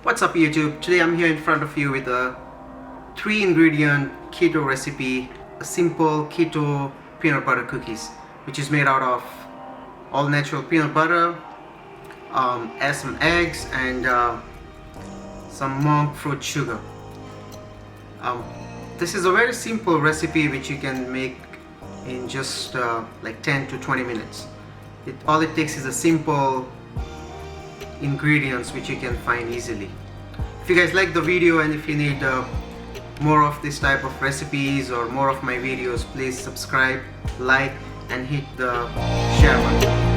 What's up YouTube? Today I'm here in front of you with a 3-ingredient keto recipe, a simple keto peanut butter cookies, which is made out of all natural peanut butter, add some eggs and some monk fruit sugar. This is a very simple recipe which you can make in just like 10 to 20 minutes. All it takes is a simple ingredients which you can find easily. If you guys like the video and if you need more of this type of recipes or more of my videos, please subscribe, like and hit the share button.